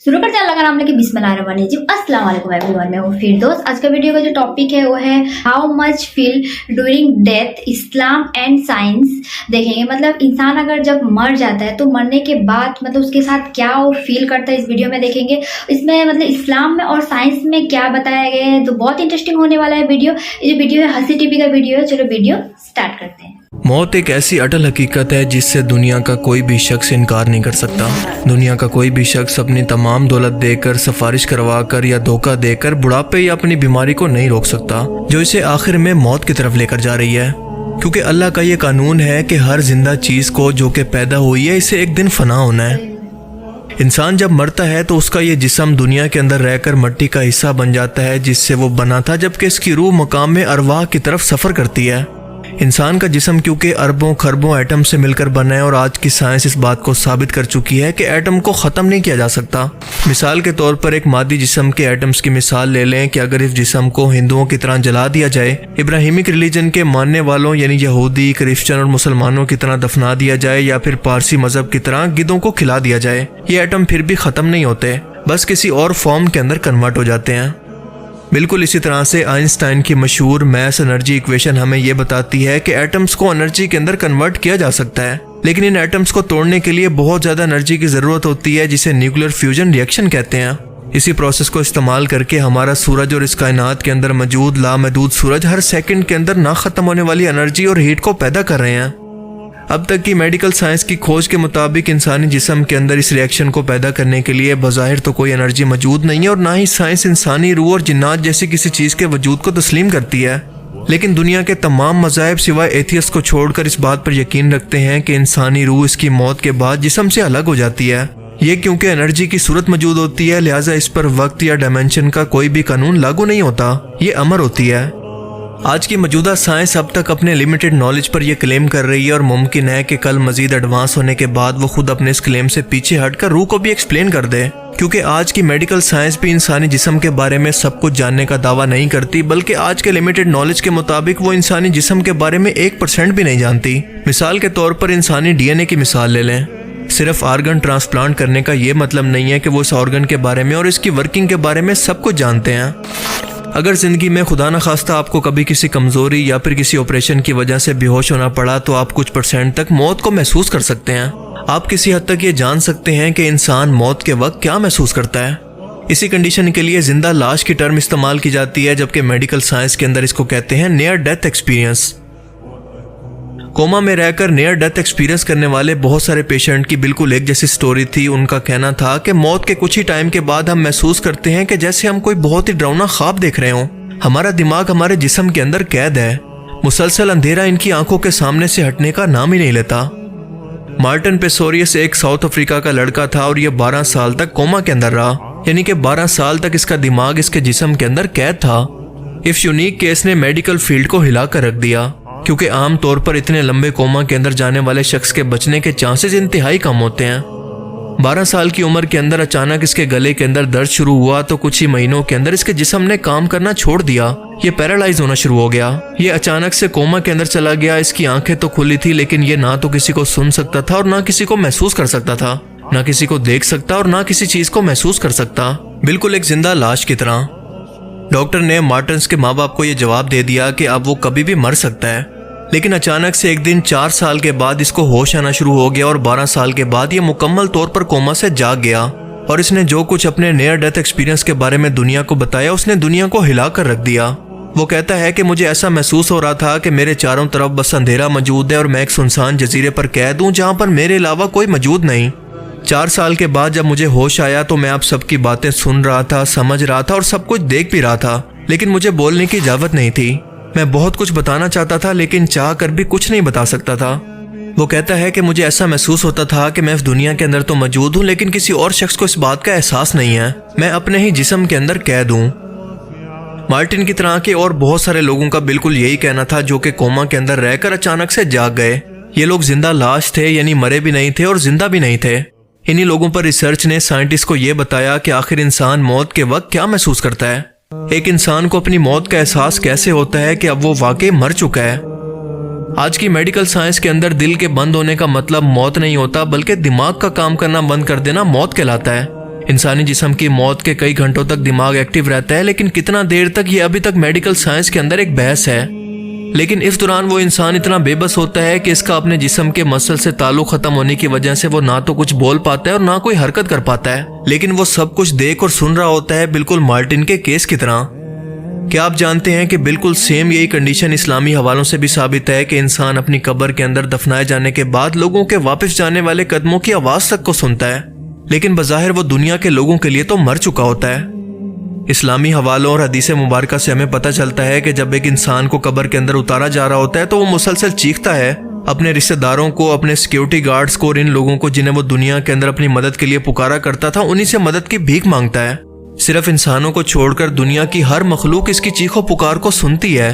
शुरू करते हैं अल्लाह का नाम लेके बिस्मिल्लाहिर्रहमानिर्रहीम। अस्सलाम वालेकुम एवरीवन, मैं हूँ फिरदौस। आज का वीडियो का जो टॉपिक है वो है how much feel during death, Islam and science देखेंगे। मतलब इंसान अगर जब मर जाता है तो मरने के बाद मतलब उसके साथ क्या वो फील करता है, इस वीडियो में देखेंगे। इसमें मतलब इस्लाम में और साइंस में क्या बताया गया है, तो बहुत इंटरेस्टिंग होने वाला है वीडियो। ये जो वीडियो है हंसी टीवी का वीडियो है। चलो वीडियो स्टार्ट करते हैं। मौत एक ऐसी अटल हकीकत है जिससे दुनिया का कोई भी शख्स इनकार नहीं कर सकता। दुनिया का कोई भी शख्स अपनी तमाम दौलत देकर, सिफारिश करवाकर या धोखा देकर बुढ़ापे या अपनी बीमारी को नहीं रोक सकता, जो इसे आखिर में मौत की तरफ लेकर जा रही है। क्योंकि अल्लाह का ये कानून है कि हर जिंदा चीज को जो कि पैदा हुई है इसे एक दिन फना होना है। इंसान जब मरता है तो उसका ये जिस्म दुनिया के अंदर रहकर मिट्टी का हिस्सा बन जाता है जिससे वो बना था, जबकि इसकी रूह मकाम में अरवाह की तरफ सफर करती है। इंसान का जिस्म क्योंकि अरबों खरबों एटम से मिलकर बना है और आज की साइंस इस बात को साबित कर चुकी है कि एटम को ख़त्म नहीं किया जा सकता। मिसाल के तौर पर एक मादी जिस्म के एटम्स की मिसाल ले लें कि अगर इस जिस्म को हिंदुओं की तरह जला दिया जाए, इब्राहिमिक रिलीजन के मानने वालों यानी यहूदी, क्रिश्चियन और मुसलमानों की तरह दफना दिया जाए, या फिर पारसी मजहब की तरह गिद्धों को खिला दिया जाए, ये एटम फिर भी ख़त्म नहीं होते, बस किसी और फॉर्म के अंदर कन्वर्ट हो जाते हैं। बिल्कुल इसी तरह से आइंस्टाइन की मशहूर मैस एनर्जी इक्वेशन हमें यह बताती है कि एटम्स को एनर्जी के अंदर कन्वर्ट किया जा सकता है, लेकिन इन एटम्स को तोड़ने के लिए बहुत ज़्यादा एनर्जी की ज़रूरत होती है, जिसे न्यूक्लियर फ्यूजन रिएक्शन कहते हैं। इसी प्रोसेस को इस्तेमाल करके हमारा सूरज और इस कायनात के अंदर मौजूद लामहदूद सूरज हर सेकंड के अंदर ना ख़त्म होने वाली एनर्जी और हीट को पैदा कर रहे हैं। अब तक की मेडिकल साइंस की खोज के मुताबिक इंसानी जिस्म के अंदर इस रिएक्शन को पैदा करने के लिए बज़ाहिर तो कोई एनर्जी मौजूद नहीं है, और ना ही साइंस इंसानी रूह और जिन्नात जैसी किसी चीज़ के वजूद को तस्लीम करती है। लेकिन दुनिया के तमाम मज़ाहिब सिवाय एथियस्ट को छोड़कर इस बात पर यकीन रखते हैं कि इंसानी रूह इसकी मौत के बाद जिस्म से अलग हो जाती है। ये क्योंकि एनर्जी की सूरत मौजूद होती है, लिहाजा इस पर वक्त या डायमेंशन का कोई भी कानून लागू नहीं होता, ये अमर होती है। आज की मौजूदा साइंस अब तक अपने लिमिटेड नॉलेज पर यह क्लेम कर रही है, और मुमकिन है कि कल मजीद एडवांस होने के बाद वो खुद अपने इस क्लेम से पीछे हटकर रूह को भी एक्सप्लेन कर दे। क्योंकि आज की मेडिकल साइंस भी इंसानी जिस्म के बारे में सब कुछ जानने का दावा नहीं करती, बल्कि आज के लिमिटेड नॉलेज के मुताबिक वो इंसानी जिस्म के बारे में 1% भी नहीं जानती। मिसाल के तौर पर इंसानी DNA की मिसाल ले लें। सिर्फ आर्गन ट्रांसप्लांट करने का ये मतलब नहीं है कि वो इस ऑर्गन के बारे में और इसकी वर्किंग के बारे में सब कुछ जानते हैं। अगर ज़िंदगी में खुदा न खास्ता आपको कभी किसी कमज़ोरी या फिर किसी ऑपरेशन की वजह से बेहोश होना पड़ा, तो आप कुछ % तक मौत को महसूस कर सकते हैं। आप किसी हद तक ये जान सकते हैं कि इंसान मौत के वक्त क्या महसूस करता है। इसी कंडीशन के लिए जिंदा लाश की टर्म इस्तेमाल की जाती है, जबकि मेडिकल साइंस के अंदर इसको कहते हैं नियर डेथ एक्सपीरियंस। कोमा में रहकर नियर डेथ एक्सपीरियंस करने वाले बहुत सारे पेशेंट की बिल्कुल एक जैसी स्टोरी थी। उनका कहना था कि मौत के कुछ ही टाइम के बाद हम महसूस करते हैं कि जैसे हम कोई बहुत ही डरावना ख्वाब देख रहे हों। हमारा दिमाग हमारे जिस्म के अंदर कैद है। मुसलसल अंधेरा इनकी आंखों के सामने से हटने का नाम ही नहीं लेता। मार्टिन पेसोरियस एक साउथ अफ्रीका का लड़का था और यह 12 साल तक कोमा के अंदर रहा, यानी कि 12 साल तक इसका दिमाग इसके जिस्म के अंदर कैद था। इस यूनिक केस ने मेडिकल फील्ड को हिला कर रख दिया, क्योंकि आम तौर पर इतने लंबे कोमा के अंदर जाने वाले शख्स के बचने के चांसेस इंतहाई कम होते हैं। 12 साल की उम्र के अंदर अचानक इसके गले के अंदर दर्द शुरू हुआ, तो कुछ ही महीनों के अंदर इसके जिस्म ने काम करना छोड़ दिया। ये पैरालाइज होना शुरू हो गया। ये अचानक से कोमा के अंदर चला गया। इसकी आंखें तो खुली थी, लेकिन ये ना तो किसी को सुन सकता था और ना किसी को महसूस कर सकता था, ना किसी को देख सकता और ना किसी चीज को महसूस कर सकता, बिल्कुल एक जिंदा लाश की तरह। डॉक्टर ने मार्टिन्स के माँ बाप को यह जवाब दे दिया कि अब वो कभी भी मर सकता है। लेकिन अचानक से एक दिन 4 साल के बाद इसको होश आना शुरू हो गया, और 12 साल के बाद ये मुकम्मल तौर पर कोमा से जाग गया। और इसने जो कुछ अपने नियर डेथ एक्सपीरियंस के बारे में दुनिया को बताया, उसने दुनिया को हिला कर रख दिया। वो कहता है कि मुझे ऐसा महसूस हो रहा था कि मेरे चारों तरफ बस अंधेरा मौजूद है और मैं एक सुनसान जजीरे पर कैद हूँ जहाँ पर मेरे अलावा कोई मौजूद नहीं। 4 साल के बाद जब मुझे होश आया तो मैं आप सबकी बातें सुन रहा था, समझ रहा था और सब कुछ देख भी रहा था, लेकिन मुझे बोलने की इजाज़त नहीं थी। मैं बहुत कुछ बताना चाहता था, लेकिन चाह कर भी कुछ नहीं बता सकता था। वो कहता है कि मुझे ऐसा महसूस होता था कि मैं इस दुनिया के अंदर तो मौजूद हूँ, लेकिन किसी और शख्स को इस बात का एहसास नहीं है। मैं अपने ही जिस्म के अंदर कैद हूँ। मार्टिन की तरह के और बहुत सारे लोगों का बिल्कुल यही कहना था, जो कि कोमा के अंदर रहकर अचानक से जाग गए। ये लोग जिंदा लाश थे, यानी मरे भी नहीं थे और जिंदा भी नहीं थे। इन्हीं लोगों पर रिसर्च ने साइंटिस्ट को यह बताया कि आखिर इंसान मौत के वक्त क्या महसूस करता है। एक इंसान को अपनी मौत का एहसास कैसे होता है कि अब वो वाकई मर चुका है। आज की मेडिकल साइंस के अंदर दिल के बंद होने का मतलब मौत नहीं होता, बल्कि दिमाग का काम करना बंद कर देना मौत कहलाता है। इंसानी जिस्म की मौत के कई घंटों तक दिमाग एक्टिव रहता है, लेकिन कितना देर तक, ये अभी तक मेडिकल साइंस के अंदर एक बहस है। लेकिन इस दौरान वो इंसान इतना बेबस होता है कि इसका अपने जिस्म के मसल से ताल्लुक खत्म होने की वजह से वो ना तो कुछ बोल पाता है और ना कोई हरकत कर पाता है, लेकिन वो सब कुछ देख और सुन रहा होता है, बिल्कुल मार्टिन के केस की तरह। क्या आप जानते हैं कि बिल्कुल सेम यही कंडीशन इस्लामी हवालों से भी साबित है कि इंसान अपनी कब्र के अंदर दफनाए जाने के बाद लोगों के वापस जाने वाले कदमों की आवाज तक को सुनता है, लेकिन बज़ाहिर वो दुनिया के लोगों के लिए तो मर चुका होता है। इस्लामी हवालों और हदीस मुबारका से हमें पता चलता है कि जब एक इंसान को कब्र के अंदर उतारा जा रहा होता है तो वो मुसलसल चीखता है, अपने रिश्तेदारों को, अपने सिक्योरिटी गार्ड्स को और इन लोगों को जिन्हें वो दुनिया के अंदर अपनी मदद के लिए पुकारा करता था, उन्हीं से मदद की भीख मांगता है। सिर्फ इंसानों को छोड़कर दुनिया की हर मखलूक इसकी चीखों पुकार को सुनती है।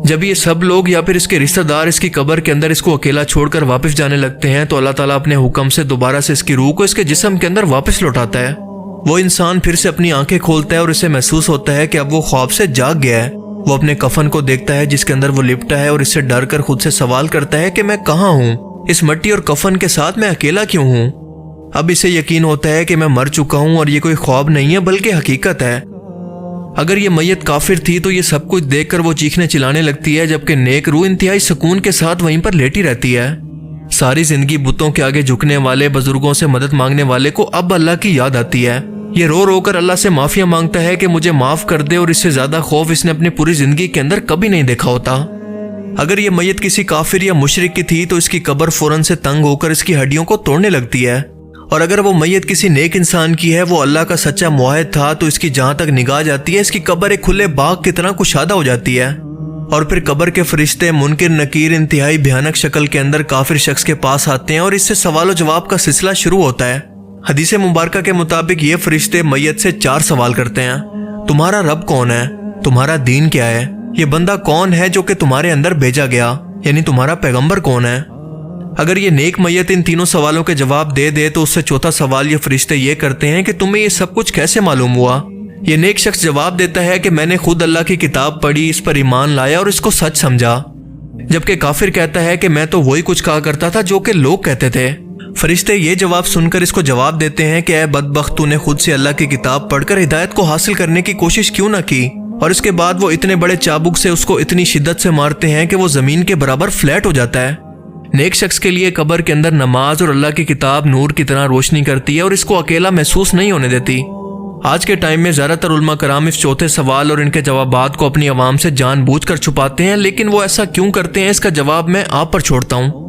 जब ये सब लोग या फिर इसके रिश्तेदार इसकी कब्र के अंदर इसको अकेला छोड़कर वापस जाने लगते हैं तो अल्लाह ताला अपने हुक्म से दोबारा से इसकी रूह को इसके जिस्म के अंदर वापस लौटाता है। वो इंसान फिर से अपनी आंखें खोलता है और इसे महसूस होता है कि अब वो ख्वाब से जाग गया है। वो अपने कफन को देखता है जिसके अंदर वो लिपटा है और इससे डर कर खुद से सवाल करता है कि मैं कहाँ हूँ, इस मिट्टी और कफन के साथ मैं अकेला क्यों हूँ। अब इसे यकीन होता है कि मैं मर चुका हूँ और ये कोई ख्वाब नहीं है बल्कि हकीकत है। अगर ये मैयत काफिर थी तो ये सब कुछ देखकर वो चीखने चिल्लाने लगती है, जबकि नेक रूह इंतहाई सुकून के साथ वहीं पर लेटी रहती है। सारी जिंदगी बुतों के आगे झुकने वाले, बुजुर्गों से मदद मांगने वाले को अब अल्लाह की याद आती है। ये रो रो कर अल्लाह से माफिया मांगता है कि मुझे माफ कर दे, और इससे ज्यादा खौफ इसने अपनी पूरी जिंदगी के अंदर कभी नहीं देखा होता। अगर ये मैयत किसी काफिर या मुशरिक की थी तो इसकी कब्र फौरन से तंग होकर इसकी हड्डियों को तोड़ने लगती है, और अगर वो मैयत किसी नेक इंसान की है, वो अल्लाह का सच्चा मुआहिद था, तो इसकी जहां तक निगाह जाती है इसकी कब्र एक खुले बाग की तरह कुशादा हो जाती है। और फिर कब्र के फरिश्ते मुनकिर नकीर इंतहाई भयानक शक्ल के अंदर काफिर शख्स के पास आते हैं और इससे सवाल जवाब का सिलसिला शुरू होता है। हदीस मुबारका के मुताबिक ये फरिश्ते मैयत से 4 सवाल करते हैं। तुम्हारा रब कौन है? तुम्हारा दीन क्या है? ये बंदा कौन है जो कि तुम्हारे अंदर भेजा गया, यानी तुम्हारा पैगंबर कौन है? अगर ये नेक मैयत इन तीनों सवालों के जवाब दे दे तो उससे चौथा सवाल ये फरिश्ते ये करते हैं कि तुम्हें ये सब कुछ कैसे मालूम हुआ? ये नेक शख्स जवाब देता है कि मैंने खुद अल्लाह की किताब पढ़ी, इस पर ईमान लाया और इसको सच समझा। जबकि काफिर कहता है कि मैं तो वही कुछ कहा करता था जो कि लोग कहते थे। फरिश्ते ये जवाब सुनकर इसको जवाब देते हैं कि ऐ बदबख्त, तूने खुद से अल्लाह की किताब पढ़कर हिदायत को हासिल करने की कोशिश क्यों ना की? और इसके बाद वो इतने बड़े चाबुक से उसको इतनी शिद्दत से मारते हैं कि वो जमीन के बराबर फ्लैट हो जाता है। नेक शख्स के लिए कब्र के अंदर नमाज और अल्लाह की किताब नूर की तरह रोशनी करती है और इसको अकेला महसूस नहीं होने देती। आज के टाइम में ज़्यादातर उलमा कराम इस चौथे सवाल और इनके जवाबात को अपनी आवाम से जानबूझकर छुपाते हैं, लेकिन वो ऐसा क्यों करते हैं इसका जवाब मैं आप पर छोड़ता हूँ।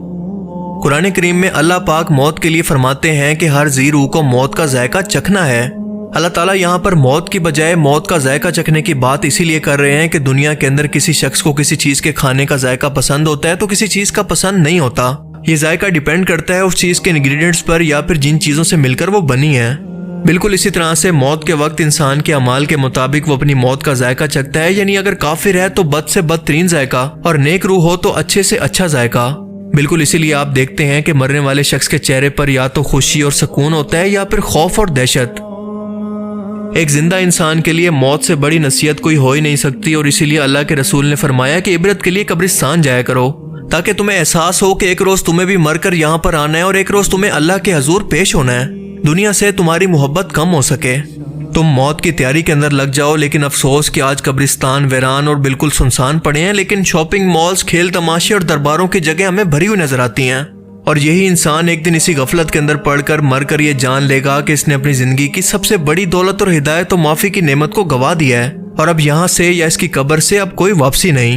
कुरान करीम में अल्लाह पाक मौत के लिए फरमाते हैं कि हर जी रूह को मौत का जायका चखना है। अल्लाह ताला यहाँ पर मौत की बजाय मौत का जायका चखने की बात इसीलिए कर रहे हैं कि दुनिया के अंदर किसी शख्स को किसी चीज़ के खाने का जायका पसंद होता है तो किसी चीज़ का पसंद नहीं होता। ये जायका डिपेंड करता है उस चीज़ के इंग्रेडिएंट्स पर या फिर जिन चीज़ों से मिलकर वो बनी है। बिल्कुल इसी तरह से मौत के वक्त इंसान के अमाल के मुताबिक वो अपनी मौत का जायका चखता है, यानी अगर काफिर है तो बद से बदतरीन जायका और नेक रूह हो तो अच्छे से अच्छा जायका। बिल्कुल इसीलिए आप देखते हैं कि मरने वाले शख्स के चेहरे पर या तो खुशी और सुकून होता है या फिर खौफ और दहशत। एक जिंदा इंसान के लिए मौत से बड़ी नसीहत कोई हो ही नहीं सकती, और इसीलिए अल्लाह के रसूल ने फरमाया कि इबरत के लिए कब्रिस्तान जाया करो, ताकि तुम्हें एहसास हो कि एक रोज तुम्हें भी मरकर यहाँ पर आना है और एक रोज तुम्हें अल्लाह के हजूर पेश होना है। दुनिया से तुम्हारी मोहब्बत कम हो सके। तुम मौत की तैयारी के अंदर लग जाओ, लेकिन अफसोस कि आज कब्रिस्तान वीरान और बिल्कुल सुनसान पड़े हैं, लेकिन शॉपिंग मॉल्स, खेल तमाशे और दरबारों की जगह हमें भरी हुई नजर आती हैं। और यही इंसान एक दिन इसी गफलत के अंदर पड़कर मरकर ये जान लेगा कि इसने अपनी जिंदगी की सबसे बड़ी दौलत और हिदायत और माफी की नेमत को गवा दिया है, और अब यहाँ से या इसकी कब्र से अब कोई वापसी नहीं।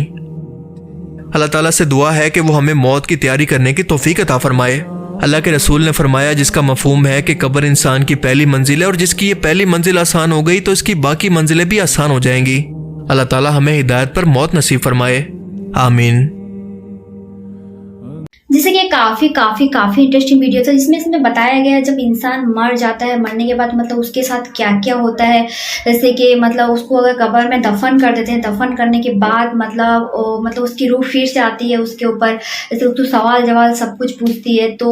अल्लाह ताला से दुआ है कि वो हमें मौत की तैयारी करने की तौफीक अता फरमाए। अल्लाह के रसूल ने फरमाया, जिसका मफहूम है कि कब्र इंसान की पहली मंजिल है और जिसकी ये पहली मंजिल आसान हो गई तो इसकी बाकी मंजिलें भी आसान हो जाएंगी। अल्लाह ताला हमें हिदायत पर मौत नसीब फरमाए, आमीन। जैसे कि काफ़ी काफ़ी काफ़ी इंटरेस्टिंग वीडियो था जिसमें इसमें बताया गया है जब इंसान मर जाता है, मरने के बाद मतलब उसके साथ क्या क्या होता है। जैसे कि मतलब उसको अगर कब्र में दफन कर देते हैं, दफन करने के बाद मतलब उसकी रूह फिर से आती है उसके ऊपर, जैसे उसको सवाल जवाब सब कुछ पूछती है। तो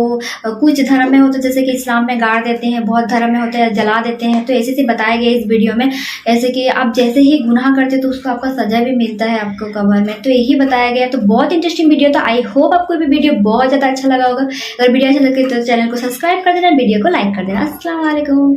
कुछ धर्म में होता है जैसे कि इस्लाम में गाड़ देते हैं, बहुत धर्म में होता है जला देते हैं। तो ऐसे से बताया गया इस वीडियो में, ऐसे कि आप जैसे ही गुनाह करते तो उसको आपका सजा भी मिलता है आपको कब्र में। तो यही बताया गया। तो बहुत इंटरेस्टिंग वीडियो था। आई होप आपको भी वीडियो बहुत ज़्यादा अच्छा लगा होगा। अगर वीडियो अच्छा लगे तो चैनल को सब्सक्राइब कर देना, वीडियो को लाइक कर देना। अस्सलाम वालेकुम।